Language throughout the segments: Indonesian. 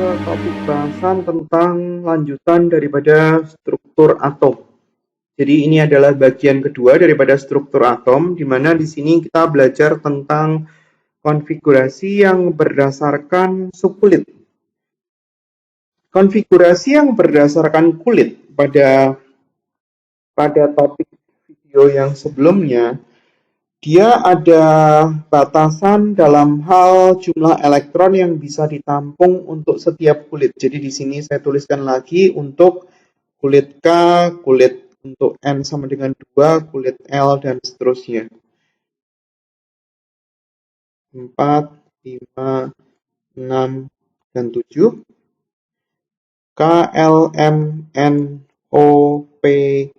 ke topik bahasan tentang lanjutan daripada struktur atom. Jadi ini adalah bagian kedua daripada struktur atom, di mana di sini kita belajar tentang konfigurasi yang berdasarkan subkulit. Konfigurasi yang berdasarkan kulit pada topik video yang sebelumnya, dia ada batasan dalam hal jumlah elektron yang bisa ditampung untuk setiap kulit. Jadi di sini saya tuliskan lagi untuk kulit K, kulit untuk N sama dengan 2, kulit L, dan seterusnya. 4, 5, 6, dan 7. K, L, M, N, O, P,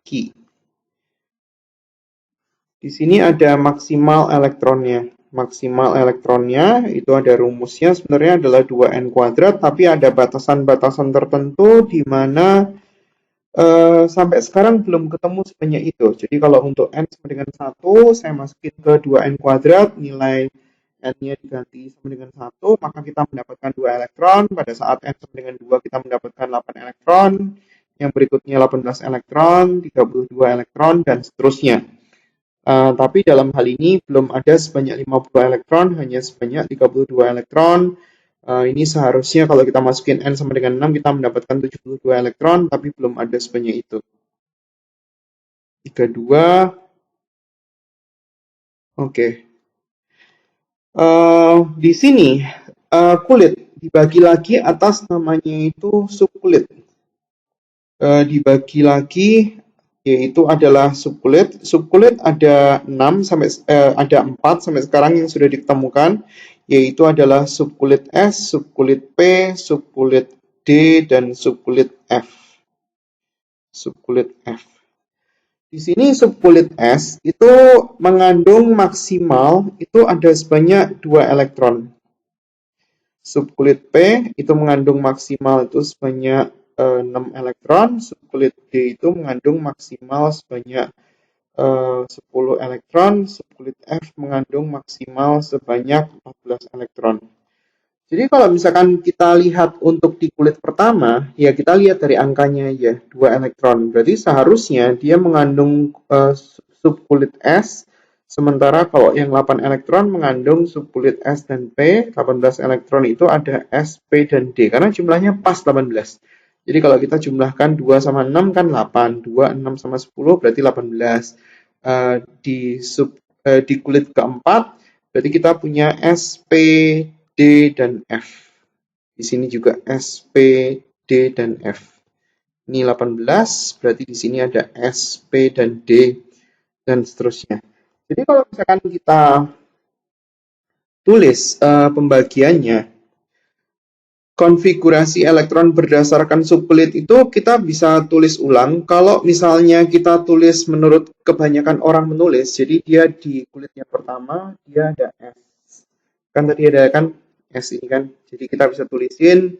Q. Di sini ada maksimal elektronnya. Maksimal elektronnya itu ada rumusnya sebenarnya adalah 2N kuadrat, tapi ada batasan-batasan tertentu di mana sampai sekarang belum ketemu sebanyak itu. Jadi kalau untuk N sama dengan 1, saya masukin ke 2N kuadrat, nilai N-nya diganti sama dengan 1, maka kita mendapatkan 2 elektron. Pada saat N sama dengan 2, kita mendapatkan 8 elektron. Yang berikutnya 18 elektron, 32 elektron, dan seterusnya. Tapi dalam hal ini belum ada sebanyak 50 elektron, hanya sebanyak 32 elektron. Ini seharusnya kalau kita masukin N sama dengan 6, kita mendapatkan 72 elektron, tapi belum ada sebanyak itu. 32. Oke. Di sini kulit dibagi lagi atas namanya itu subkulit. Dibagi lagi yaitu adalah subkulit. Subkulit ada 4 sampai sekarang yang sudah ditemukan, yaitu adalah subkulit S, subkulit P, subkulit D, dan subkulit F. Subkulit F. Di sini subkulit S itu mengandung maksimal itu ada sebanyak 2 elektron. Subkulit P itu mengandung maksimal itu sebanyak 6 elektron, subkulit D itu mengandung maksimal sebanyak 10 elektron, subkulit F mengandung maksimal sebanyak 14 elektron. Jadi kalau misalkan kita lihat untuk di kulit pertama, ya kita lihat dari angkanya ya, 2 elektron. Berarti seharusnya dia mengandung subkulit S, sementara kalau yang 8 elektron mengandung subkulit S dan P, 18 elektron itu ada S, P, dan D, karena jumlahnya pas 18. Jadi kalau kita jumlahkan 2 sama 6 kan 8, 2, 6 sama 10 berarti 18. Di kulit keempat, berarti kita punya S, P, D, dan F. Di sini juga S, P, D, dan F. Ini 18, berarti di sini ada S, P, dan D, dan seterusnya. Jadi kalau misalkan kita tulis pembagiannya, konfigurasi elektron berdasarkan subkulit itu kita bisa tulis ulang. Kalau misalnya kita tulis menurut kebanyakan orang menulis, jadi dia di kulitnya pertama, dia ada S. Kan tadi ada kan S ini kan. Jadi kita bisa tulisin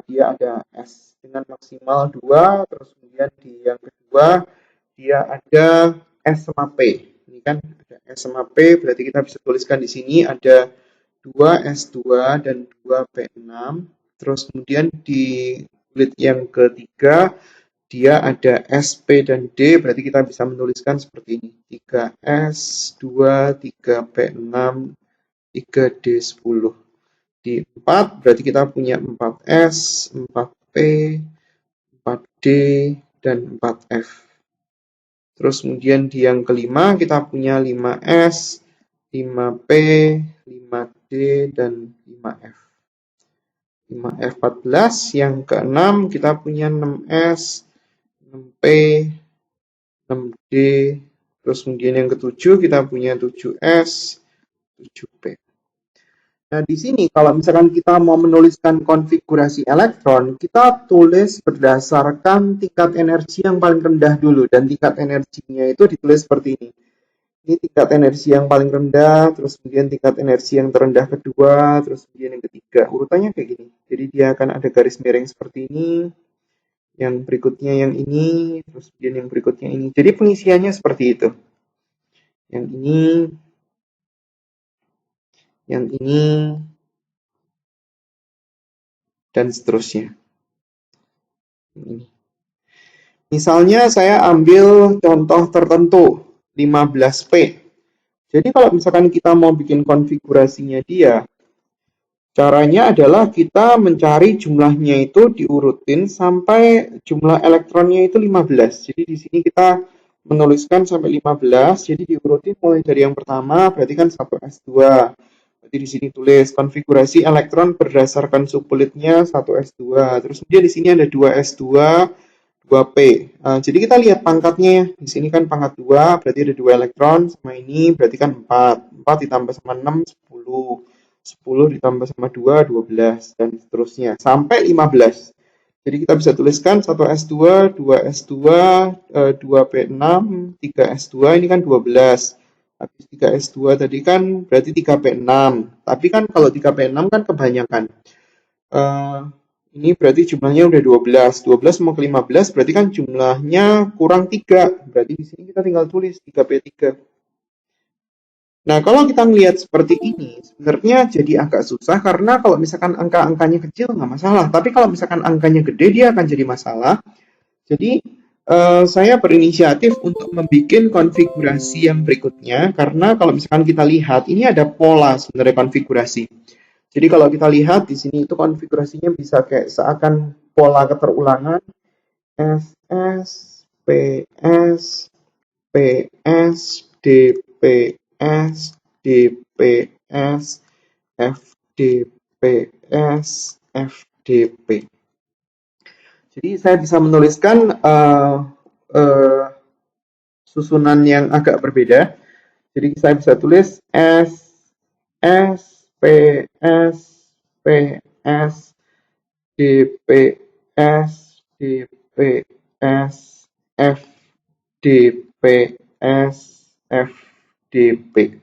dia ada S dengan maksimal 2, terus kemudian di yang kedua dia ada S sama P. Ini kan ada S sama P, berarti kita bisa tuliskan di sini ada 2 S2 dan 2 P6. Terus kemudian di kulit yang ketiga dia ada S, P, dan D, berarti kita bisa menuliskan seperti ini. 3S, 2, 3P6, 3D10. Di 4 berarti kita punya 4S, 4P, 4D, dan 4F. Terus kemudian di yang kelima kita punya 5S, 5P, 5D, dan 5F. 5F14, yang keenam kita punya 6S, 6P, 6D, terus kemudian yang ketujuh kita punya 7S, 7P. Nah, di sini kalau misalkan kita mau menuliskan konfigurasi elektron, kita tulis berdasarkan tingkat energi yang paling rendah dulu, dan tingkat energinya itu ditulis seperti ini. Ini tingkat energi yang paling rendah, terus kemudian tingkat energi yang terendah kedua, terus kemudian yang ketiga. Urutannya kayak gini. Jadi dia akan ada garis miring seperti ini, yang berikutnya yang ini, terus kemudian yang berikutnya ini. Jadi pengisiannya seperti itu. Yang ini, yang ini, dan seterusnya. Misalnya saya ambil contoh tertentu, 15P. Jadi kalau misalkan kita mau bikin konfigurasinya dia, caranya adalah kita mencari jumlahnya itu diurutin sampai jumlah elektronnya itu 15. Jadi di sini kita menuliskan sampai 15, jadi diurutin mulai dari yang pertama, berarti kan 1s2. Berarti di sini tulis konfigurasi elektron berdasarkan subbulitnya 1s2. Terus kemudian di sini ada 2s2, 2p. Jadi kita lihat pangkatnya ya. Di sini kan pangkat 2, berarti ada 2 elektron, sama ini berarti kan 4. 4 ditambah sama 6, 10. 10 ditambah sama 2, 12, dan seterusnya. Sampai 15. Jadi kita bisa tuliskan 1s2, 2s2, 2p6, 3s2, ini kan 12. Habis 3s2 tadi kan berarti 3p6. Tapi kan kalau 3p6 kan kebanyakan. Ini berarti jumlahnya udah 12. 12 mau ke 15 berarti kan jumlahnya kurang 3. Berarti di sini kita tinggal tulis 3p3. Nah, kalau kita melihat seperti ini, sebenarnya jadi agak susah karena kalau misalkan angka-angkanya kecil nggak masalah. Tapi kalau misalkan angkanya gede, dia akan jadi masalah. Jadi, saya berinisiatif untuk membuat konfigurasi yang berikutnya. Karena kalau misalkan kita lihat, ini ada pola sebenarnya konfigurasi. Jadi kalau kita lihat di sini itu konfigurasinya bisa kayak seakan pola keterulangan. SS, PS, PS, DPS, DPS, FDPS, FDP. Jadi saya bisa menuliskan susunan yang agak berbeda. Jadi saya bisa tulis S, S, PS, PS, DPS, DPS, FDPS, FDP.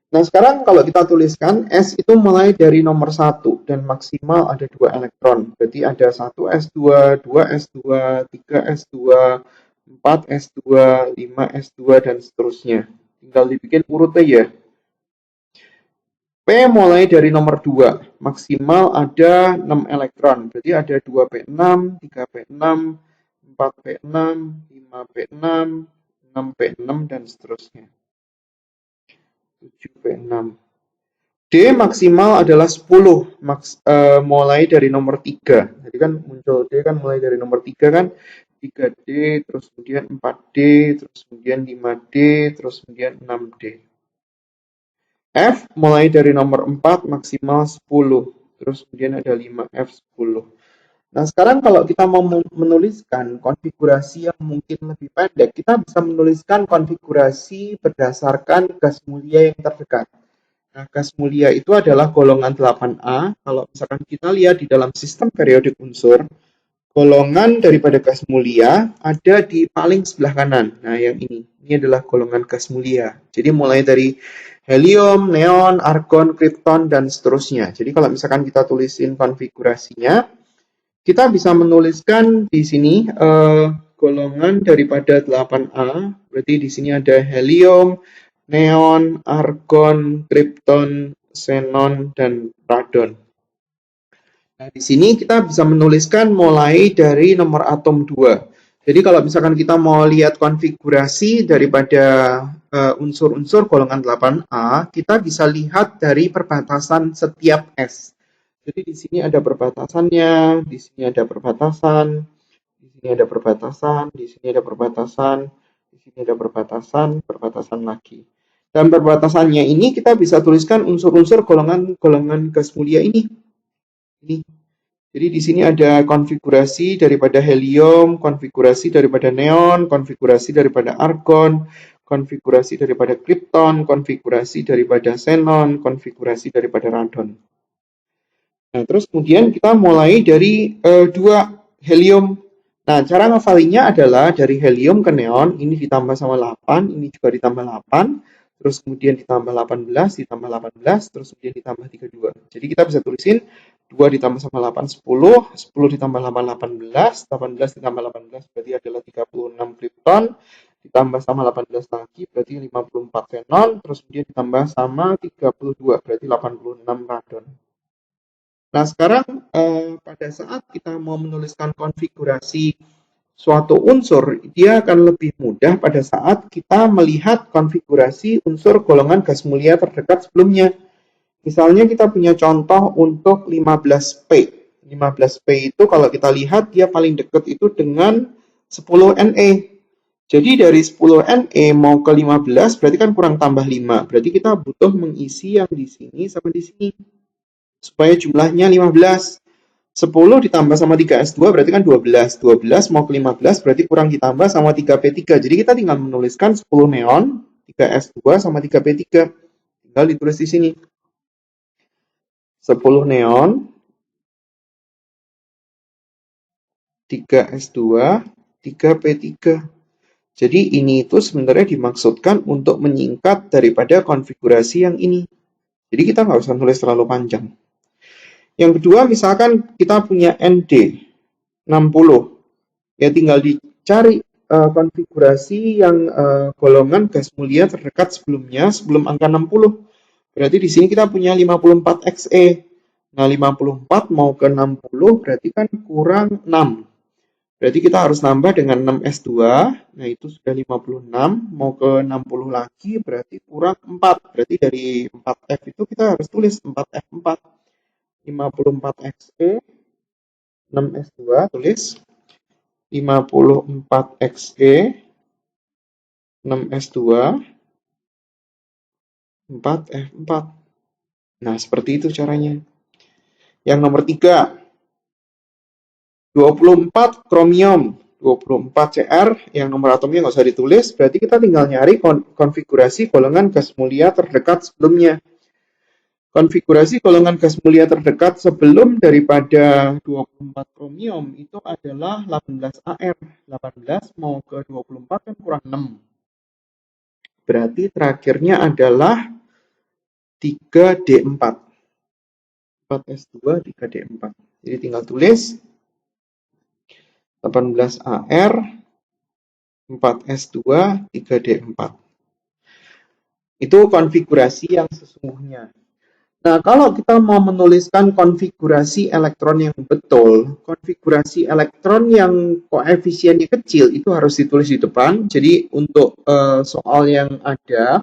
Nah, sekarang kalau kita tuliskan, S itu mulai dari nomor 1 dan maksimal ada 2 elektron. Berarti ada 1s2, 2s2, 3s2, 4s2, 5s2, dan seterusnya. Tinggal dibikin urut aja. P mulai dari nomor 2, maksimal ada 6 elektron. Berarti ada 2p6, 3p6, 4p6, 5p6, 6p6, dan seterusnya. 7p6. D maksimal adalah 10, mulai dari nomor 3. Jadi kan muncul D kan mulai dari nomor 3 kan, 3D, terus kemudian 4D, terus kemudian 5D, terus kemudian 6D. F mulai dari nomor 4 maksimal 10. Terus kemudian ada 5F10. Nah, sekarang kalau kita mau menuliskan konfigurasi yang mungkin lebih pendek, kita bisa menuliskan konfigurasi berdasarkan gas mulia yang terdekat. Nah, gas mulia itu adalah golongan 8A. Kalau misalkan kita lihat di dalam sistem periodik unsur, golongan daripada gas mulia ada di paling sebelah kanan. Nah, yang ini adalah golongan gas mulia. Jadi mulai dari helium, neon, argon, kripton, dan seterusnya. Jadi kalau misalkan kita tulisin konfigurasinya, kita bisa menuliskan di sini golongan daripada 8A. Berarti di sini ada helium, neon, argon, kripton, xenon, dan radon. Nah, di sini kita bisa menuliskan mulai dari nomor atom 2. Jadi kalau misalkan kita mau lihat konfigurasi daripada unsur-unsur golongan 8A, kita bisa lihat dari perbatasan setiap S. Jadi di sini ada perbatasannya, di sini ada perbatasan, di sini ada perbatasan, di sini ada perbatasan, di sini ada perbatasan, perbatasan lagi. Dan perbatasannya ini kita bisa tuliskan unsur-unsur golongan gas mulia ini. Jadi di sini ada konfigurasi daripada helium, konfigurasi daripada neon, konfigurasi daripada argon, konfigurasi daripada kripton, konfigurasi daripada xenon, konfigurasi daripada radon. Nah, terus kemudian kita mulai dari 2 helium. Nah, cara ngafalinya adalah dari helium ke neon, ini ditambah sama 8, ini juga ditambah 8, terus kemudian ditambah 18, ditambah 18, terus kemudian ditambah 32. Jadi kita bisa tulisin 2 ditambah sama 8, 10, 10 ditambah 8, 18, 18 ditambah 18 berarti adalah 36 kripton, ditambah sama 18 lagi berarti 54 xenon, terus kemudian ditambah sama 32 berarti 86 radon. Nah, sekarang pada saat kita mau menuliskan konfigurasi suatu unsur, dia akan lebih mudah pada saat kita melihat konfigurasi unsur golongan gas mulia terdekat sebelumnya. Misalnya kita punya contoh untuk 15P. 15P itu kalau kita lihat dia paling dekat itu dengan 10Ne. Jadi dari 10Ne mau ke 15 berarti kan kurang tambah 5. Berarti kita butuh mengisi yang di sini sama di sini supaya jumlahnya 15. 10 ditambah sama 3S2 berarti kan 12. 12 mau ke 15 berarti kurang ditambah sama 3P3. Jadi kita tinggal menuliskan 10 neon, 3S2 sama 3P3. Tinggal ditulis di sini. 10 neon, 3S2, 3P3. Jadi ini itu sebenarnya dimaksudkan untuk menyingkat daripada konfigurasi yang ini. Jadi kita nggak usah tulis terlalu panjang. Yang kedua, misalkan kita punya ND 60. Ya tinggal dicari konfigurasi yang golongan gas mulia terdekat sebelumnya, sebelum angka 60. Berarti di sini kita punya 54Xe. Nah, 54 mau ke 60 berarti kan kurang 6. Berarti kita harus nambah dengan 6S2. Nah, itu sudah 56. Mau ke 60 lagi berarti kurang 4. Berarti dari 4F itu kita harus tulis 4F4. 54Xe, 6S2, tulis 54Xe, 6S2, 4F4. Nah, seperti itu caranya. Yang nomor 3, 24 kromium, 24 Cr, yang nomor atomnya nggak usah ditulis, berarti kita tinggal nyari konfigurasi golongan gas mulia terdekat sebelumnya. Konfigurasi golongan gas mulia terdekat sebelum daripada 24 kromium itu adalah 18 Ar. 18 mau ke 24 kan kurang 6. Berarti terakhirnya adalah 3D4. 4S2, 3D4. Jadi tinggal tulis 18 AR, 4S2, 3D4. Itu konfigurasi yang sesungguhnya. Nah, kalau kita mau menuliskan konfigurasi elektron yang betul, konfigurasi elektron yang koefisiennya kecil itu harus ditulis di depan. Jadi untuk soal yang ada,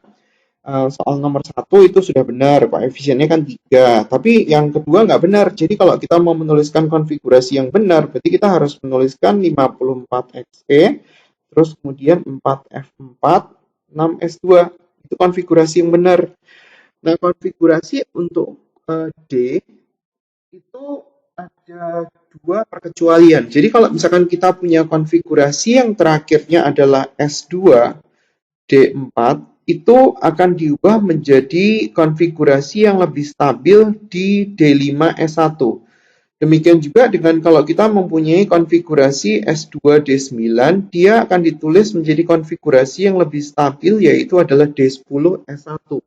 soal nomor 1 itu sudah benar, koefisiennya kan 3. Tapi yang kedua nggak benar. Jadi kalau kita mau menuliskan konfigurasi yang benar, berarti kita harus menuliskan 54Xe, terus kemudian 4F4, 6S2. Itu konfigurasi yang benar. Nah, konfigurasi untuk D itu ada 2 perkecualian. Jadi kalau misalkan kita punya konfigurasi yang terakhirnya adalah S2, D4, itu akan diubah menjadi konfigurasi yang lebih stabil di D5S1. Demikian juga dengan kalau kita mempunyai konfigurasi S2 D9, dia akan ditulis menjadi konfigurasi yang lebih stabil, yaitu adalah D10 S1.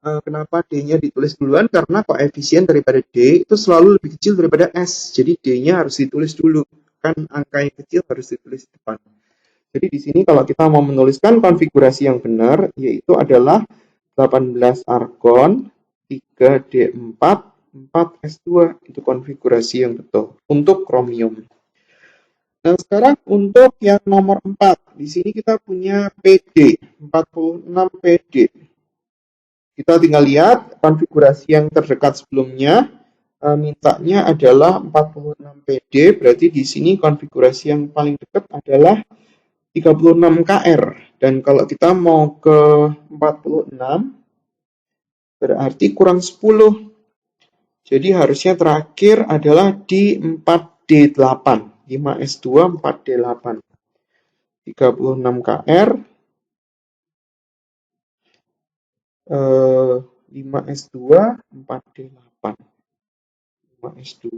Kenapa D-nya ditulis duluan? Karena koefisien daripada D itu selalu lebih kecil daripada S. Jadi D-nya harus ditulis dulu. Kan angka yang kecil harus ditulis di depan. Jadi di sini kalau kita mau menuliskan konfigurasi yang benar, yaitu adalah 18 argon, 3D4, 4S2. Itu konfigurasi yang betul untuk kromium. Nah, sekarang untuk yang nomor 4. Di sini kita punya PD, 46 PD. Kita tinggal lihat konfigurasi yang terdekat sebelumnya, mintanya adalah 46 PD, berarti di sini konfigurasi yang paling dekat adalah 36 KR. Dan kalau kita mau ke 46, berarti kurang 10. Jadi harusnya terakhir adalah di 4D8. 5S2, 4D8. 36 KR. 5S2, 4D8. 5S2,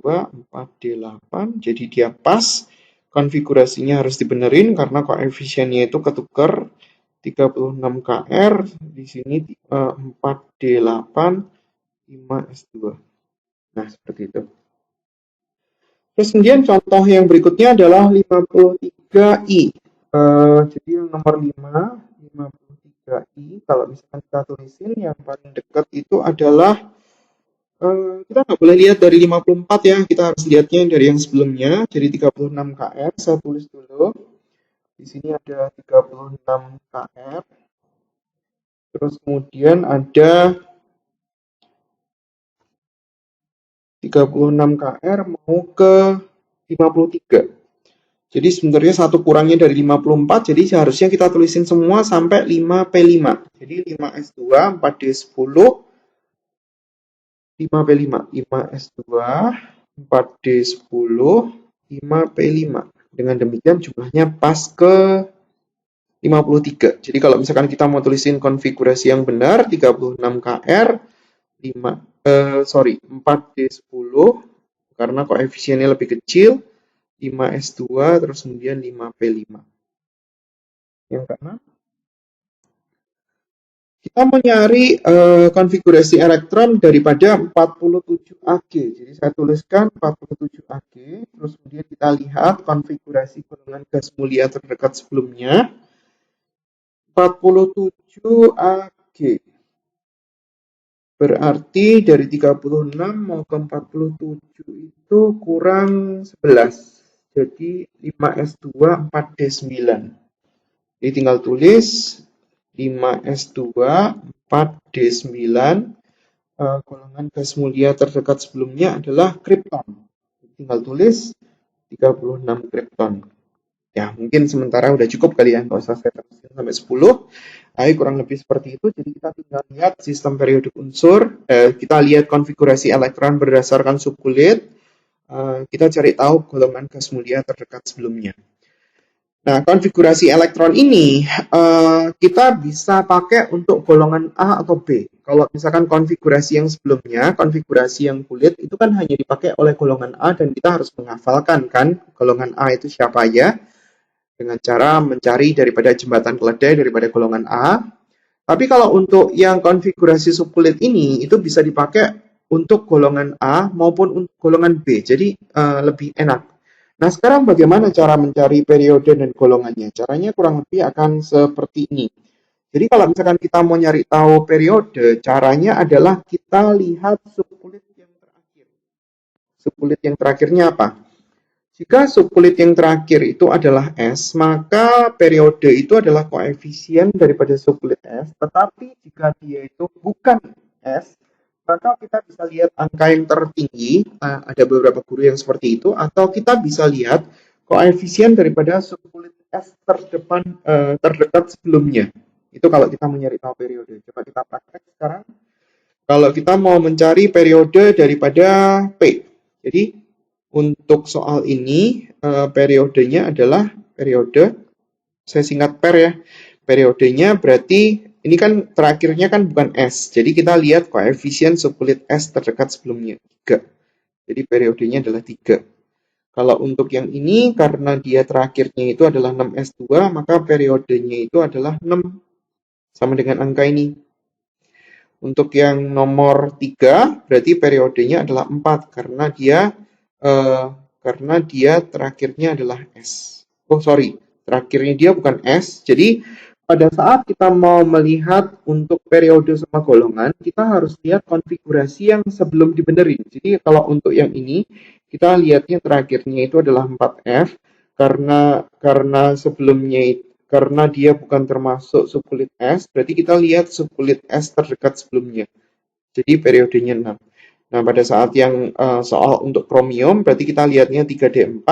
4D8. Jadi dia pas. Konfigurasinya harus dibenerin karena koefisiennya itu ketukar 36 KR. Di sini 4D8, 5S2. Nah, seperti itu. Terus kemudian contoh yang berikutnya adalah 53I. Jadi yang nomor 5, 53I, kalau misalkan kita tulisin yang paling dekat itu adalah Kita nggak boleh lihat dari 54 ya, kita harus lihatnya dari yang sebelumnya. Jadi 36 kr, saya tulis dulu. Di sini ada 36 kr. Terus kemudian ada 36 kr mau ke 53. Jadi sebenarnya satu kurangnya dari 54, jadi seharusnya kita tulisin semua sampai 5P5. Jadi 5S2, 4D10, 5P5. 5S2, 4D10, 5P5. Dengan demikian jumlahnya pas ke 53. Jadi kalau misalkan kita mau tulisin konfigurasi yang benar, 36KR, 4D10, karena koefisiennya lebih kecil, 5S2, terus kemudian 5P5. Yang keenam, kita mau nyari konfigurasi elektron daripada 47Ag. Jadi saya tuliskan 47Ag, terus kemudian kita lihat konfigurasi golongan gas mulia terdekat sebelumnya. 47Ag. Berarti dari 36 mau ke 47 itu kurang 11. Jadi 5S2, 4D9. Jadi tinggal tulis 5S2, 4D9, golongan gas mulia terdekat sebelumnya adalah kripton. Tinggal tulis 36 kripton. Ya, mungkin sementara udah cukup kali ya, nggak usah saya terusin sampai 10. Ayo kurang lebih seperti itu, jadi kita tinggal lihat sistem periodik unsur, kita lihat konfigurasi elektron berdasarkan subkulit, kita cari tahu golongan gas mulia terdekat sebelumnya. Nah, konfigurasi elektron ini kita bisa pakai untuk golongan A atau B. Kalau misalkan konfigurasi yang sebelumnya, konfigurasi yang kulit, itu kan hanya dipakai oleh golongan A dan kita harus menghafalkan kan golongan A itu siapa aja dengan cara mencari daripada jembatan keledai daripada golongan A. Tapi kalau untuk yang konfigurasi subkulit ini, itu bisa dipakai untuk golongan A maupun golongan B. Jadi lebih enak. Nah, sekarang bagaimana cara mencari periode dan golongannya? Caranya kurang lebih akan seperti ini. Jadi kalau misalkan kita mau nyari tahu periode, caranya adalah kita lihat subkulit yang terakhir. Subkulit yang terakhirnya apa? Jika subkulit yang terakhir itu adalah S, maka periode itu adalah koefisien daripada subkulit S. Tetapi jika dia itu bukan S, maka kita bisa lihat angka yang tertinggi, ada beberapa guru yang seperti itu, atau kita bisa lihat koefisien daripada subkulit S terdekat sebelumnya. Itu kalau kita mau nyari tahu periode. Coba kita praktek sekarang. Kalau kita mau mencari periode daripada P. Jadi untuk soal ini periodenya adalah periode, saya singkat per ya. Periodenya berarti ini kan terakhirnya kan bukan S. Jadi kita lihat koefisien subkulit S terdekat sebelumnya 3. Jadi periodenya adalah 3. Kalau untuk yang ini karena dia terakhirnya itu adalah 6S2, maka periodenya itu adalah 6 sama dengan angka ini. Untuk yang nomor 3 berarti periodenya adalah 4 karena dia terakhirnya adalah S. Oh sorry, terakhirnya dia bukan S. Jadi pada saat kita mau melihat untuk periode sama golongan, kita harus lihat konfigurasi yang sebelum dibenerin. Jadi kalau untuk yang ini, kita lihatnya terakhirnya itu adalah 4F, karena sebelumnya karena dia bukan termasuk subkulit S, berarti kita lihat subkulit S terdekat sebelumnya. Jadi periodenya 6. Nah, pada saat yang soal untuk kromium, berarti kita lihatnya 3D4.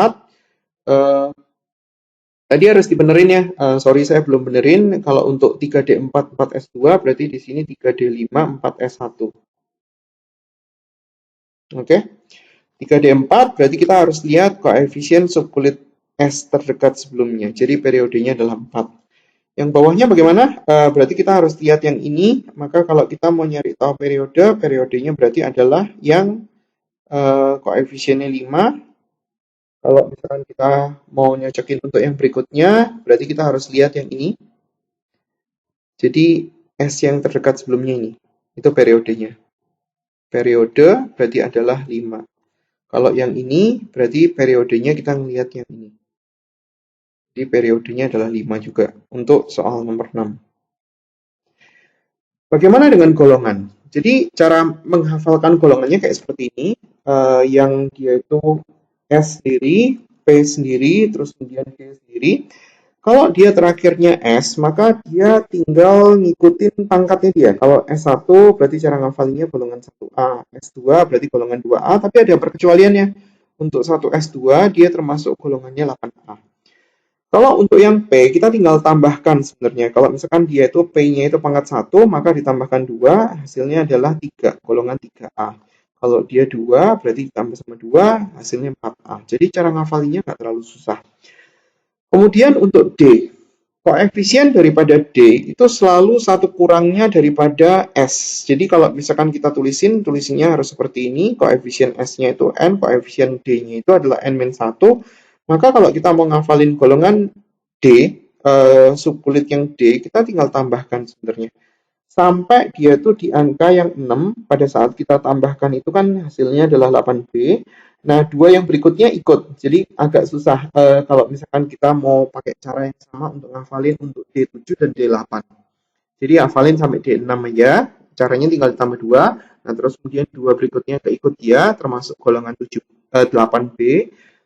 Tadi harus dibenerin ya. Sorry, saya belum benerin. Kalau untuk 3D4, 4S2, berarti di sini 3D5, 4S1. Oke. 3D4, berarti kita harus lihat koefisien subkulit S terdekat sebelumnya. Jadi periodenya adalah 4. Yang bawahnya bagaimana? Berarti kita harus lihat yang ini. Maka kalau kita mau nyari tahu periode, periodenya berarti adalah yang koefisiennya 5. Kalau misalkan kita mau nyocokin untuk yang berikutnya, berarti kita harus lihat yang ini. Jadi S yang terdekat sebelumnya ini, itu periodenya. Periode berarti adalah 5. Kalau yang ini, berarti periodenya kita melihat yang ini. Jadi periodenya adalah 5 juga untuk soal nomor 6. Bagaimana dengan golongan? Jadi cara menghafalkan golongannya kayak seperti ini, yang dia itu S sendiri, P sendiri, terus kemudian D sendiri. Kalau dia terakhirnya S, maka dia tinggal ngikutin pangkatnya dia. Kalau S1 berarti cara ngafalinya golongan 1A, S2 berarti golongan 2A, tapi ada perkecualiannya. Untuk satu S2 dia termasuk golongannya 8A. Kalau untuk yang P, kita tinggal tambahkan sebenarnya. Kalau misalkan dia itu P-nya itu pangkat 1, maka ditambahkan 2, hasilnya adalah 3, golongan 3A. Kalau dia 2, berarti ditambah sama 2, hasilnya 4A. Jadi cara ngafalinya nggak terlalu susah. Kemudian untuk D, koefisien daripada D itu selalu satu kurangnya daripada S. Jadi kalau misalkan kita tulisinnya harus seperti ini, koefisien S-nya itu N, koefisien D-nya itu adalah N-1. Maka kalau kita mau ngafalin golongan D, subkulit yang D, kita tinggal tambahkan sebenarnya. Sampai dia itu di angka yang 6, pada saat kita tambahkan itu kan hasilnya adalah 8B. Nah, dua yang berikutnya ikut. Jadi agak susah kalau misalkan kita mau pakai cara yang sama untuk ngafalin untuk D7 dan D8. Jadi hafalin sampai D6 aja, caranya tinggal ditambah 2. Nah, terus kemudian dua berikutnya keikut dia, termasuk golongan 8B.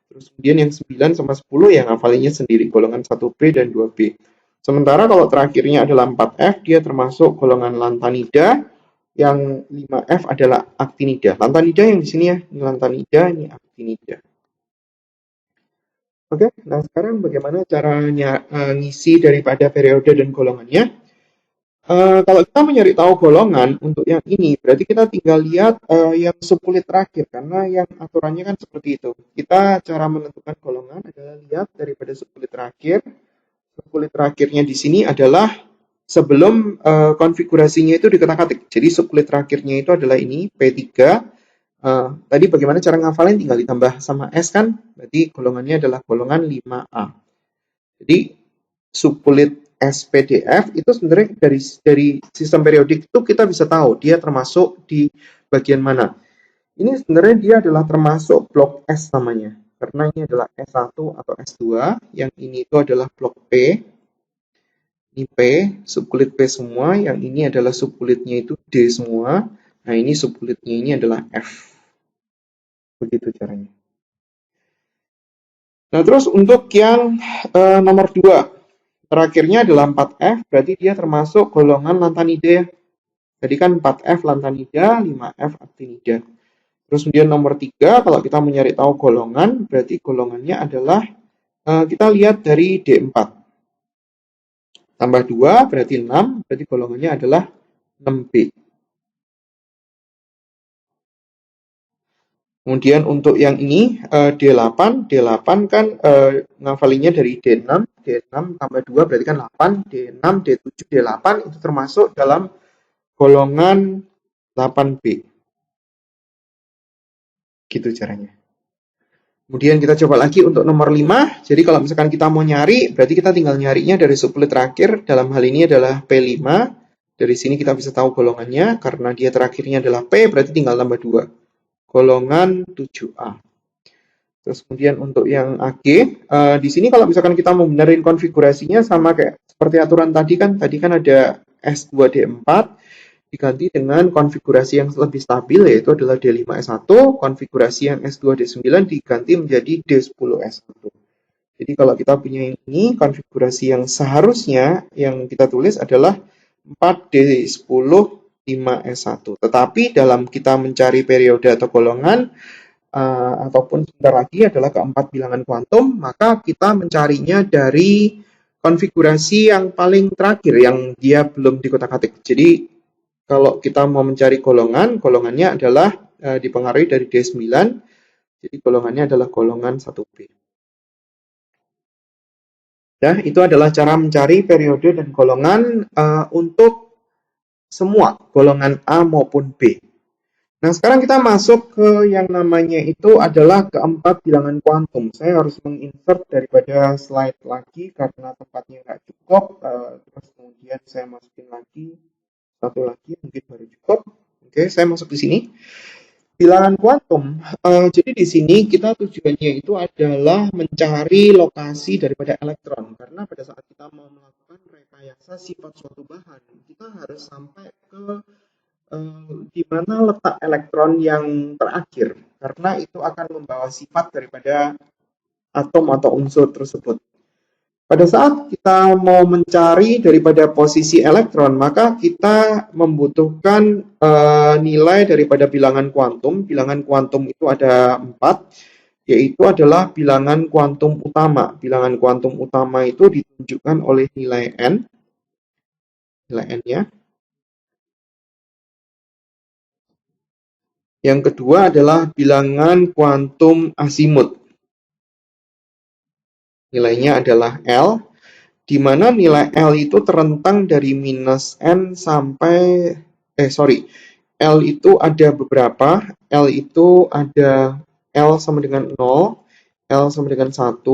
Terus kemudian yang 9 sama 10 yang hafalinnya sendiri, golongan 1B dan 2B. Sementara kalau terakhirnya adalah 4F, dia termasuk golongan lantanida, yang 5F adalah actinida. Lantanida yang di sini ya, ini lantanida, ini actinida. Oke, nah sekarang bagaimana caranya ngisi daripada periode dan golongannya? Kalau kita mencari tahu golongan untuk yang ini, berarti kita tinggal lihat yang subkulit terakhir, karena yang aturannya kan seperti itu. Kita cara menentukan golongan adalah lihat daripada subkulit terakhir. Subkulit terakhirnya di sini adalah sebelum konfigurasinya itu diketik-ketik. Jadi subkulit terakhirnya itu adalah ini, P3. Tadi bagaimana cara ngafalin? Tinggal ditambah sama S kan, berarti golongannya adalah golongan 5A. Jadi subkulit SPDF itu sebenarnya dari sistem periodik itu kita bisa tahu dia termasuk di bagian mana. Ini sebenarnya dia adalah termasuk blok S namanya. Karena ini adalah S1 atau S2, yang ini itu adalah blok P. Ini P, subkulit P semua, yang ini adalah subkulitnya itu D semua. Nah, ini subkulitnya ini adalah F. Begitu caranya. Nah, terus untuk yang nomor 2. Terakhirnya adalah 4F, berarti dia termasuk golongan lantanida. Jadi kan 4F lantanida, 5F actinida. Terus kemudian nomor 3, kalau kita mencari tahu golongan, berarti golongannya adalah, kita lihat dari D4. Tambah 2, berarti 6, berarti golongannya adalah 6B. Kemudian untuk yang ini D8 kan ngafalinya dari D6 tambah 2 berarti kan 8, D6, D7, D8 itu termasuk dalam golongan 8B. Gitu caranya. Kemudian kita coba lagi untuk nomor 5. Jadi kalau misalkan kita mau nyari, berarti kita tinggal nyarinya dari subkulit terakhir. Dalam hal ini adalah P5. Dari sini kita bisa tahu golongannya. Karena dia terakhirnya adalah P, berarti tinggal tambah 2. Golongan 7A. Terus kemudian untuk yang AG, di sini kalau misalkan kita mau benerin konfigurasinya sama kayak seperti aturan tadi kan ada S2D4 diganti dengan konfigurasi yang lebih stabil yaitu adalah D5S1, konfigurasi yang S2D9 diganti menjadi D10S1. Jadi kalau kita punya ini, konfigurasi yang seharusnya yang kita tulis adalah 4D10 5S1. Tetapi dalam kita mencari periode atau golongan, ataupun sebentar lagi adalah keempat bilangan kuantum, maka kita mencarinya dari konfigurasi yang paling terakhir, yang dia belum dikotak-atik. Jadi, kalau kita mau mencari golongannya adalah dipengaruhi dari D9, jadi golongannya adalah golongan 1B. Nah, itu adalah cara mencari periode dan golongan untuk semua golongan A maupun B. Nah, sekarang kita masuk ke yang namanya itu adalah keempat bilangan kuantum. Saya harus menginsert daripada slide lagi karena tempatnya nggak cukup. Terus kemudian saya masukin lagi satu lagi, mungkin baru cukup. Oke, saya masuk di sini. Bilangan kuantum. Jadi di sini kita tujuannya itu adalah mencari lokasi daripada elektron. Karena pada saat kita mau melakukan rekayasa sifat suatu bahan, kita harus sampai ke di mana letak elektron yang terakhir, karena itu akan membawa sifat daripada atom atau unsur tersebut. Pada saat kita mau mencari daripada posisi elektron, maka kita membutuhkan nilai daripada bilangan kuantum. Bilangan kuantum itu ada 4, yaitu adalah bilangan kuantum utama. Bilangan kuantum utama itu ditunjukkan oleh nilai n, nilai n-nya. Yang kedua adalah bilangan kuantum azimut. Nilainya adalah L, di mana nilai L itu terentang dari minus N sampai, L itu ada beberapa, L itu ada L sama dengan 0, L sama dengan 1,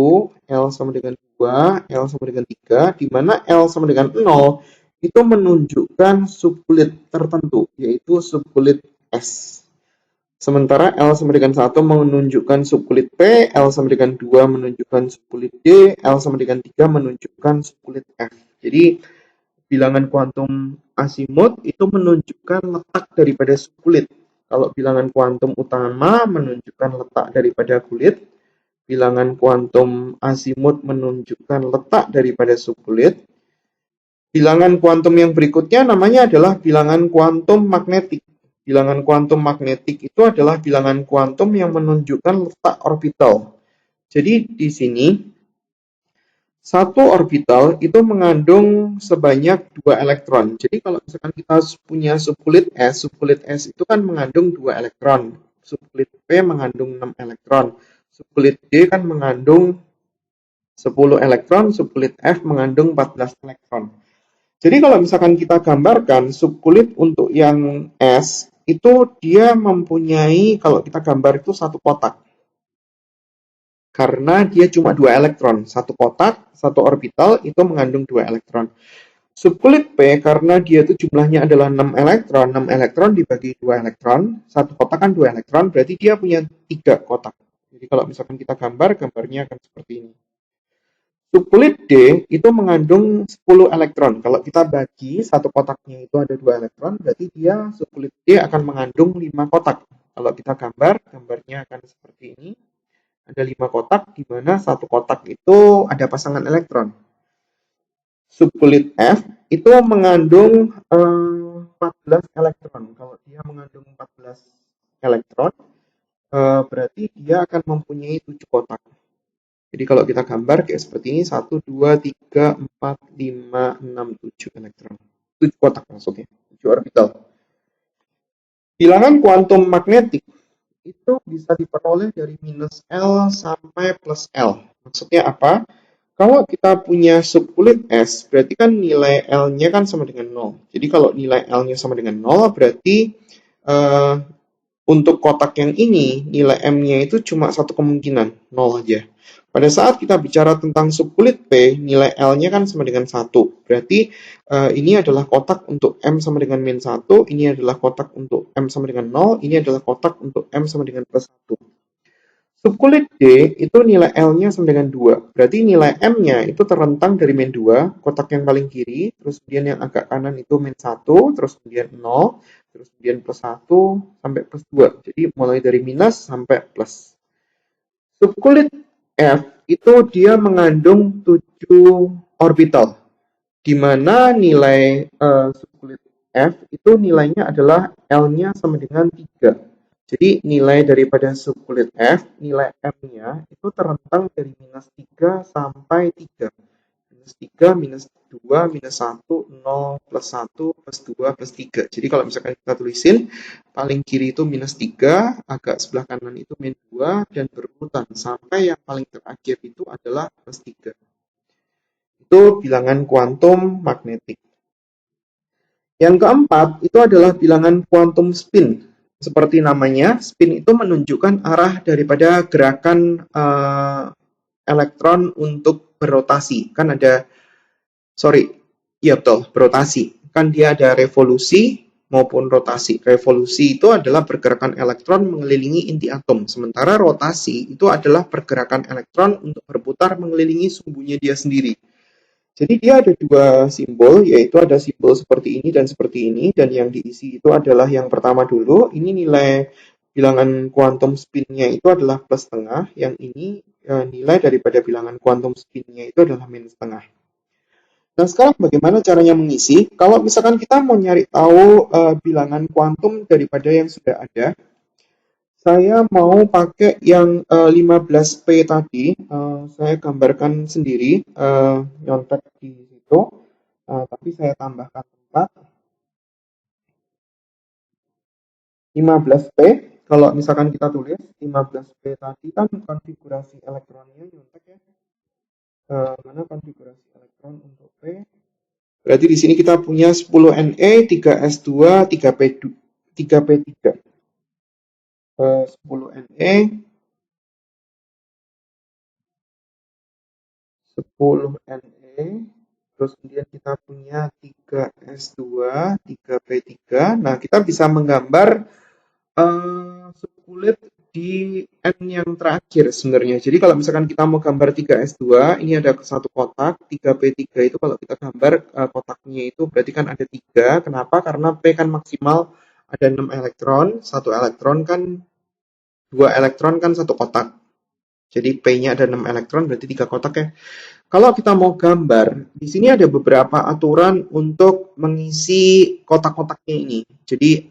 L sama dengan 2, L sama dengan 3, di mana L sama dengan 0 itu menunjukkan subkulit tertentu, yaitu subkulit S. Sementara L sama dengan 1 menunjukkan subkulit P, L sama dengan 2 menunjukkan subkulit D, L sama dengan 3 menunjukkan subkulit F. Jadi, bilangan kuantum azimut itu menunjukkan letak daripada subkulit. Kalau bilangan kuantum utama menunjukkan letak daripada kulit, bilangan kuantum azimut menunjukkan letak daripada subkulit. Bilangan kuantum yang berikutnya namanya adalah bilangan kuantum magnetik. Bilangan kuantum magnetik itu adalah bilangan kuantum yang menunjukkan letak orbital. Jadi di sini satu orbital itu mengandung sebanyak 2 elektron. Jadi kalau misalkan kita punya subkulit S itu kan mengandung 2 elektron. Subkulit P mengandung 6 elektron. Subkulit D kan mengandung 10 elektron, subkulit F mengandung 14 elektron. Jadi kalau misalkan kita gambarkan subkulit untuk yang S, itu dia mempunyai, kalau kita gambar itu satu kotak. Karena dia cuma 2 elektron. Satu kotak, satu orbital, itu mengandung 2 elektron. Subkulit P, karena dia itu jumlahnya adalah 6 elektron, 6 elektron dibagi 2 elektron, satu kotak kan 2 elektron, berarti dia punya 3 kotak. Jadi kalau misalkan kita gambar, gambarnya akan seperti ini. Subkulit D itu mengandung 10 elektron. Kalau kita bagi satu kotaknya itu ada 2 elektron, berarti dia subkulit D akan mengandung 5 kotak. Kalau kita gambar, gambarnya akan seperti ini. Ada 5 kotak, di mana satu kotak itu ada pasangan elektron. Subkulit F itu mengandung 14 elektron. Kalau dia mengandung 14 elektron, berarti dia akan mempunyai 7 kotak. Jadi kalau kita gambar kayak seperti ini, 1, 2, 3, 4, 5, 6, 7 elektron. 7 kotak maksudnya, 7 orbital. Bilangan kuantum magnetik itu bisa diperoleh dari minus L sampai plus L. Maksudnya apa? Kalau kita punya subkulit S, berarti kan nilai L-nya kan sama dengan 0. Jadi kalau nilai L-nya sama dengan 0, berarti untuk kotak yang ini, nilai M-nya itu cuma satu kemungkinan, 0 aja. Pada saat kita bicara tentang subkulit P, nilai L-nya kan sama dengan 1. Berarti ini adalah kotak untuk M sama dengan min 1, ini adalah kotak untuk M sama dengan 0, ini adalah kotak untuk M sama dengan plus 1. Subkulit D itu nilai L-nya sama dengan 2. Berarti nilai M-nya itu terentang dari min 2, kotak yang paling kiri, terus kemudian yang agak kanan itu min 1, terus kemudian 0, terus kemudian plus 1, sampai plus 2. Jadi mulai dari minus sampai plus. Subkulit F itu dia mengandung 7 orbital, di mana nilai subkulit F itu nilainya adalah L-nya sama dengan 3. Jadi nilai daripada subkulit F, nilai M-nya itu terentang dari minus 3 sampai 3. Minus 3, minus 2, minus 1, 0, plus 1, plus 2, plus 3. Jadi kalau misalkan kita tulisin, paling kiri itu minus 3, agak sebelah kanan itu min 2, dan berurutan sampai yang paling terakhir itu adalah plus 3. Itu bilangan kuantum magnetik. Yang keempat, itu adalah bilangan kuantum spin. Seperti namanya, spin itu menunjukkan arah daripada gerakan elektron untuk berotasi. Kan ada, berotasi. Kan dia ada revolusi maupun rotasi. Revolusi itu adalah pergerakan elektron mengelilingi inti atom. Sementara rotasi itu adalah pergerakan elektron untuk berputar mengelilingi sumbunya dia sendiri. Jadi dia ada dua simbol, yaitu ada simbol seperti ini dan seperti ini, dan yang diisi itu adalah yang pertama dulu, ini nilai bilangan kuantum spinnya itu adalah plus setengah, yang ini nilai daripada bilangan kuantum spinnya itu adalah minus setengah. Nah, sekarang bagaimana caranya mengisi? Kalau misalkan kita mau nyari tahu bilangan kuantum daripada yang sudah ada, saya mau pakai yang 15P tadi. Saya gambarkan sendiri, nyontek di situ. Tapi saya tambahkan tempat 15P. Kalau misalkan kita tulis 15P tadi kan konfigurasi elektronnya nyontek ya. Mana konfigurasi elektron untuk P? Berarti di sini kita punya 10Ne, 3S2, 3P3. 10Ne, 10Ne, terus kemudian kita punya 3S2, 3P3. Nah, kita bisa menggambar subkulit di N yang terakhir sebenarnya. Jadi kalau misalkan kita mau gambar 3S2, ini ada satu kotak, 3P3 itu kalau kita gambar kotaknya itu berarti kan ada 3. Kenapa? Karena P kan maksimal ada 6 elektron, 1 elektron kan 2 elektron kan satu kotak. Jadi P-nya ada 6 elektron, berarti 3 kotak ya. Kalau kita mau gambar, di sini ada beberapa aturan untuk mengisi kotak-kotaknya ini. Jadi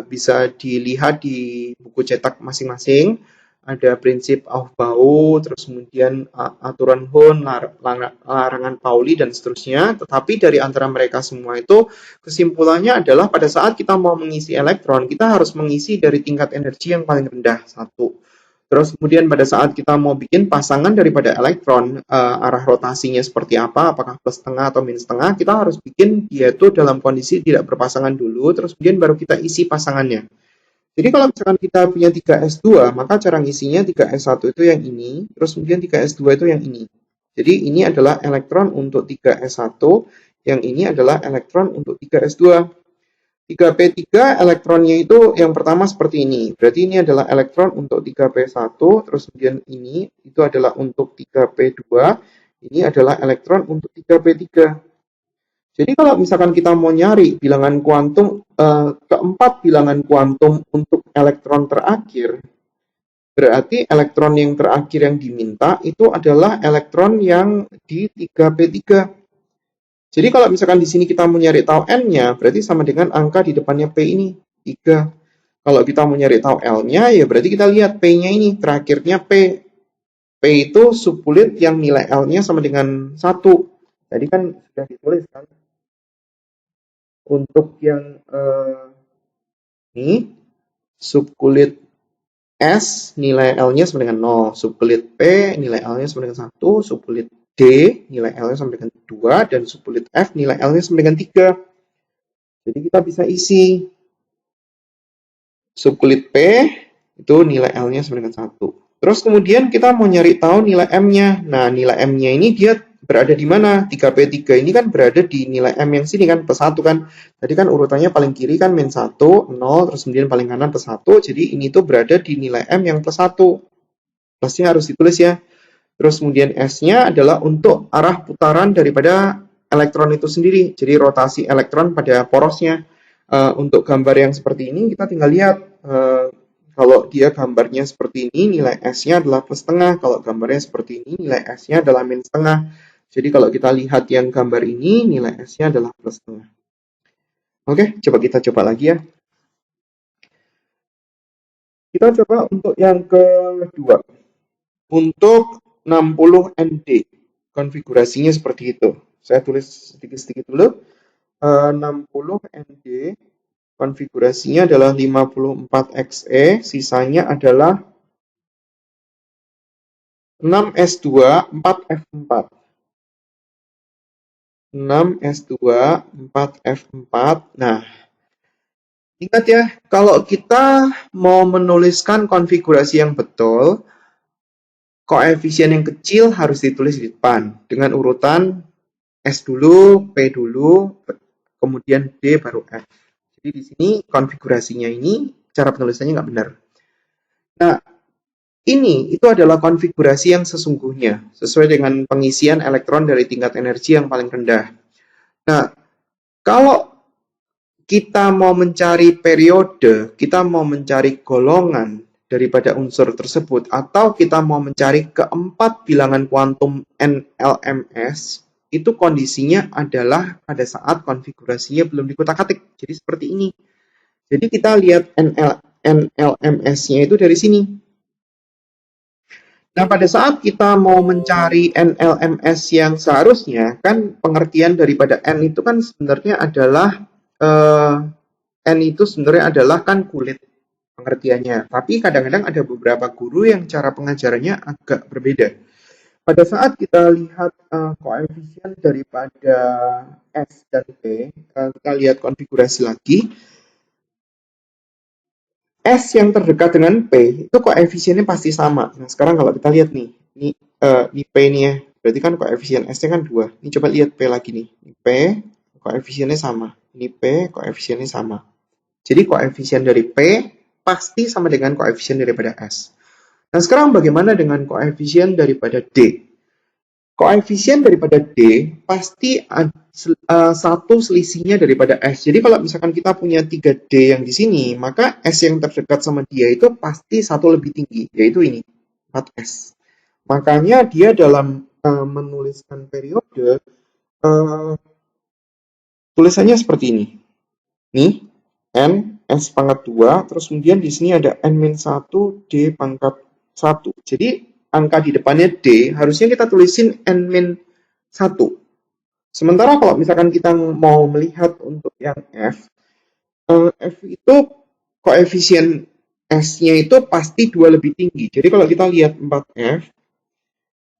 bisa dilihat di buku cetak masing-masing. Ada prinsip Aufbau, terus kemudian aturan Hund, larangan Pauli, dan seterusnya. Tetapi dari antara mereka semua itu, kesimpulannya adalah pada saat kita mau mengisi elektron, kita harus mengisi dari tingkat energi yang paling rendah, 1. Terus kemudian pada saat kita mau bikin pasangan daripada elektron, arah rotasinya seperti apa, apakah plus setengah atau minus setengah, kita harus bikin dia itu dalam kondisi tidak berpasangan dulu, terus kemudian baru kita isi pasangannya. Jadi kalau misalkan kita punya 3S2, maka cara ngisinya 3S1 itu yang ini, terus kemudian 3S2 itu yang ini. Jadi ini adalah elektron untuk 3S1, yang ini adalah elektron untuk 3S2. 3P3 elektronnya itu yang pertama seperti ini. Berarti ini adalah elektron untuk 3P1, terus kemudian ini itu adalah untuk 3P2, ini adalah elektron untuk 3P3. Jadi kalau misalkan kita mau nyari bilangan kuantum, keempat bilangan kuantum untuk elektron terakhir, berarti elektron yang terakhir yang diminta itu adalah elektron yang di 3P3. Jadi kalau misalkan di sini kita mau nyari tahu N-nya, berarti sama dengan angka di depannya P ini, 3. Kalau kita mau nyari tahu L-nya, ya berarti kita lihat P-nya ini, terakhirnya P. P itu subkulit yang nilai L-nya sama dengan 1. Tadi kan sudah ditulis kan. Untuk yang ini, subkulit S, nilai L-nya sama dengan 0. Subkulit P, nilai L-nya sama dengan 1. Subkulit D, nilai L-nya sama dengan 2. Dan subkulit F, nilai L-nya sama dengan 3. Jadi kita bisa isi subkulit P, itu nilai L-nya sama dengan 1. Terus kemudian kita mau nyari tahu nilai M-nya. Nah, nilai M-nya ini dia berada di mana? 3P3 ini kan berada di nilai M yang sini kan, plus 1 kan. Tadi kan urutannya paling kiri kan min 1, 0, terus kemudian paling kanan plus 1. Jadi ini tuh berada di nilai M yang plus 1. Plusnya harus ditulis ya. Terus kemudian S-nya adalah untuk arah putaran daripada elektron itu sendiri. Jadi rotasi elektron pada porosnya. Untuk gambar yang seperti ini kita tinggal lihat. Kalau dia gambarnya seperti ini, nilai S-nya adalah plus setengah. Kalau gambarnya seperti ini, nilai S-nya adalah minus setengah. Jadi kalau kita lihat yang gambar ini, nilai S-nya adalah plus setengah. Oke, coba kita coba lagi ya. Kita coba untuk yang kedua. Untuk 60 ND, konfigurasinya seperti itu. Saya tulis sedikit-sedikit dulu. 60 ND, konfigurasinya adalah 54XE, sisanya adalah 6S2, 4F4. 6S2, 4F4. Nah, ingat ya, kalau kita mau menuliskan konfigurasi yang betul, koefisien yang kecil harus ditulis di depan dengan urutan S dulu, P dulu, kemudian D baru F. Jadi di sini konfigurasinya ini cara penulisannya nggak benar. Nah, Ini itu adalah konfigurasi yang sesungguhnya, sesuai dengan pengisian elektron dari tingkat energi yang paling rendah. Nah, kalau kita mau mencari periode, kita mau mencari golongan daripada unsur tersebut, atau kita mau mencari keempat bilangan kuantum NLMS, itu kondisinya adalah pada saat konfigurasinya belum dikutak-atik. Jadi seperti ini. Jadi kita lihat NLMS-nya itu dari sini. Nah, pada saat kita mau mencari NLMS yang seharusnya, kan pengertian daripada N itu kan sebenarnya adalah N itu sebenarnya adalah kan kulit pengertiannya. Tapi kadang-kadang ada beberapa guru yang cara pengajarannya agak berbeda. Pada saat kita lihat koefisien daripada S dan P, kita lihat konfigurasi lagi. S yang terdekat dengan P itu koefisiennya pasti sama. Nah, sekarang kalau kita lihat nih, ini P ini ya, berarti kan koefisien S-nya kan 2. Ini coba lihat P lagi nih. Ini P, koefisiennya sama. Ini P, koefisiennya sama. Jadi koefisien dari P pasti sama dengan koefisien daripada S. Nah, sekarang bagaimana dengan koefisien daripada D? Koefisien daripada D pasti satu selisihnya daripada S. Jadi kalau misalkan kita punya 3D yang di sini, maka S yang terdekat sama dia itu pasti satu lebih tinggi, yaitu ini, 4S. Makanya dia dalam menuliskan periode, tulisannya seperti ini. Nih, N, S pangkat 2, terus kemudian di sini ada N-1, D pangkat 1. Jadi angka di depannya D, harusnya kita tulisin N-1. Sementara kalau misalkan kita mau melihat untuk yang F, F itu koefisien S-nya itu pasti 2 lebih tinggi. Jadi kalau kita lihat 4F,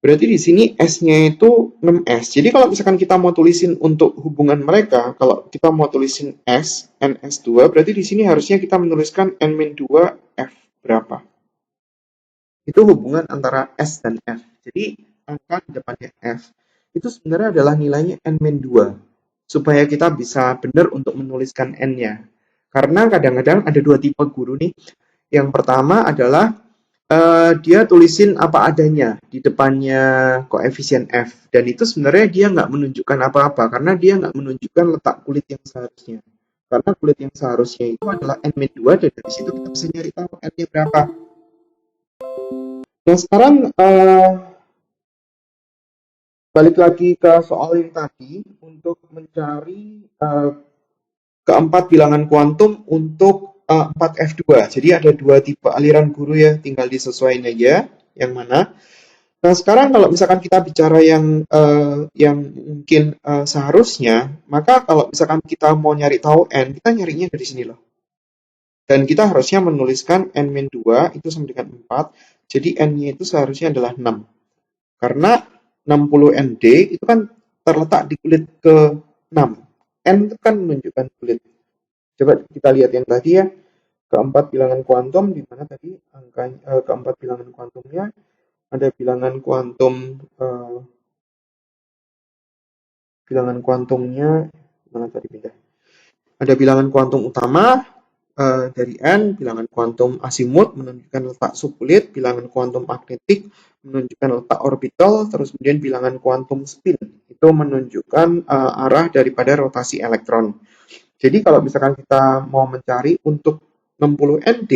berarti di sini S-nya itu 6S. Jadi kalau misalkan kita mau tulisin untuk hubungan mereka, kalau kita mau tulisin S, NS2, berarti di sini harusnya kita menuliskan N-2F berapa. Itu hubungan antara S dan F. Jadi angka di depannya F itu sebenarnya adalah nilainya N-2. Supaya kita bisa benar untuk menuliskan N-nya. Karena kadang-kadang ada dua tipe guru nih. Yang pertama adalah dia tulisin apa adanya di depannya koefisien F. Dan itu sebenarnya dia nggak menunjukkan apa-apa. Karena dia nggak menunjukkan letak kulit yang seharusnya. Karena kulit yang seharusnya itu adalah N-2 dan dari situ kita bisa nyari tahu N-nya berapa. Nah, sekarang balik lagi ke soal yang tadi untuk mencari keempat bilangan kuantum untuk 4F2. Jadi ada dua tipe aliran guru ya, tinggal disesuaikan aja yang mana. Nah, sekarang kalau misalkan kita bicara yang mungkin seharusnya, maka kalau misalkan kita mau nyari tahu N, kita nyarinya dari sini loh. Dan kita harusnya menuliskan N-2 itu sama dengan 4, jadi N-nya itu seharusnya adalah 6. Karena 60 ND itu kan terletak di kulit ke-6. N itu kan menunjukkan kulit. Coba kita lihat yang tadi ya, keempat bilangan kuantum, di mana tadi angka keempat bilangan kuantumnya, ada bilangan kuantum, bilangan kuantumnya, mana tadi pindah? Ada bilangan kuantum utama, dari N, bilangan kuantum asimut menunjukkan letak subkulit, bilangan kuantum magnetik menunjukkan letak orbital, terus kemudian bilangan kuantum spin itu menunjukkan arah daripada rotasi elektron. Jadi kalau misalkan kita mau mencari untuk 60 ND,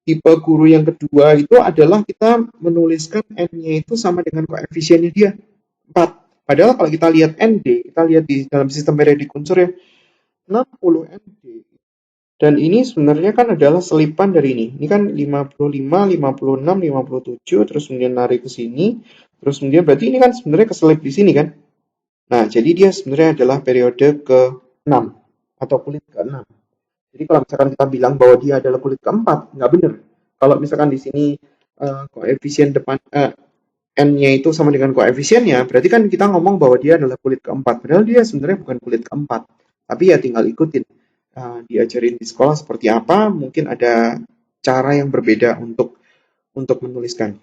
tipe guru yang kedua itu adalah kita menuliskan N-nya itu sama dengan koefisiennya dia, 4. Padahal kalau kita lihat ND, kita lihat di dalam sistem periodik unsur ya, 60 ND. Dan ini sebenarnya kan adalah selipan dari ini. Ini kan 55, 56, 57, terus kemudian narik ke sini. Terus kemudian berarti ini kan sebenarnya keselip di sini kan. Nah, jadi dia sebenarnya adalah periode ke-6 atau kulit ke-6. Jadi kalau misalkan kita bilang bahwa dia adalah kulit ke-4, nggak benar. Kalau misalkan di sini koefisien depan N-nya itu sama dengan koefisiennya, berarti kan kita ngomong bahwa dia adalah kulit ke-4. Padahal dia sebenarnya bukan kulit ke-4. Tapi ya tinggal ikutin. Diajarin di sekolah seperti apa, mungkin ada cara yang berbeda untuk menuliskan.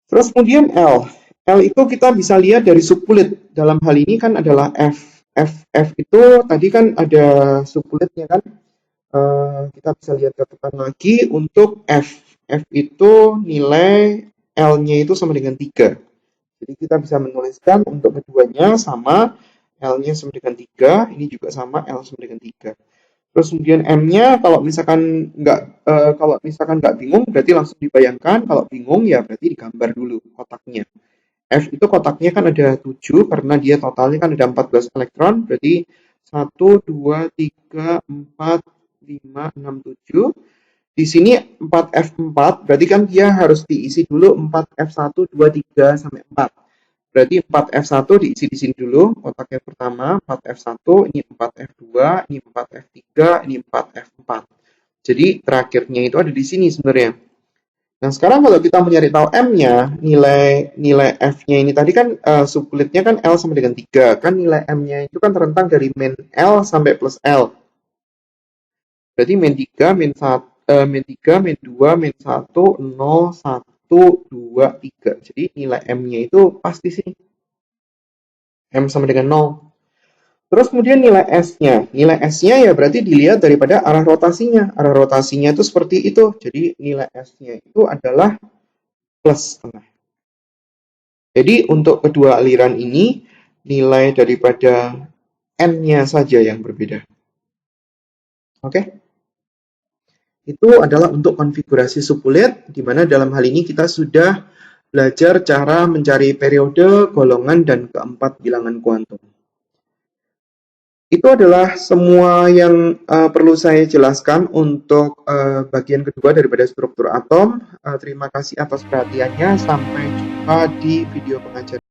Terus kemudian L. L itu kita bisa lihat dari subkulit. Dalam hal ini kan adalah F. F itu tadi kan ada subkulitnya kan. Kita bisa lihat catatan lagi untuk F. F itu nilai L-nya itu sama dengan 3. Jadi kita bisa menuliskan untuk keduanya sama, L-nya sama dengan 3, ini juga sama, L sama dengan 3. Terus kemudian M-nya kalau misalkan nggak bingung berarti langsung dibayangkan, kalau bingung ya berarti digambar dulu kotaknya. F itu kotaknya kan ada 7 karena dia totalnya kan ada 14 elektron, berarti 1, 2, 3, 4, 5, 6, 7. Di sini 4F4, berarti kan dia harus diisi dulu 4F1, 2, 3, sampai 4. Berarti 4F1 diisi di sini dulu, kotak yang pertama, 4F1, ini 4F2, ini 4F3, ini 4F4. Jadi terakhirnya itu ada di sini sebenarnya. Nah, sekarang kalau kita mencari tahu M-nya, nilai F-nya ini tadi kan subkulitnya kan L sama dengan 3. Kan nilai M-nya itu kan terentang dari min L sampai plus L. Berarti min 3, min 1, min 3, min 2, min 1, 0, 1, 2, 3. Jadi nilai M-nya itu pasti sih. M sama dengan 0. Terus kemudian nilai S-nya. Nilai S-nya ya berarti dilihat daripada arah rotasinya. Arah rotasinya itu seperti itu. Jadi nilai S-nya itu adalah plus tengah. Jadi untuk kedua aliran ini, nilai daripada N-nya saja yang berbeda. Oke? Itu adalah untuk konfigurasi subkulit, di mana dalam hal ini kita sudah belajar cara mencari periode, golongan, dan keempat bilangan kuantum. Itu adalah semua yang perlu saya jelaskan untuk bagian kedua daripada struktur atom. Terima kasih atas perhatiannya. Sampai jumpa di video pengajaran.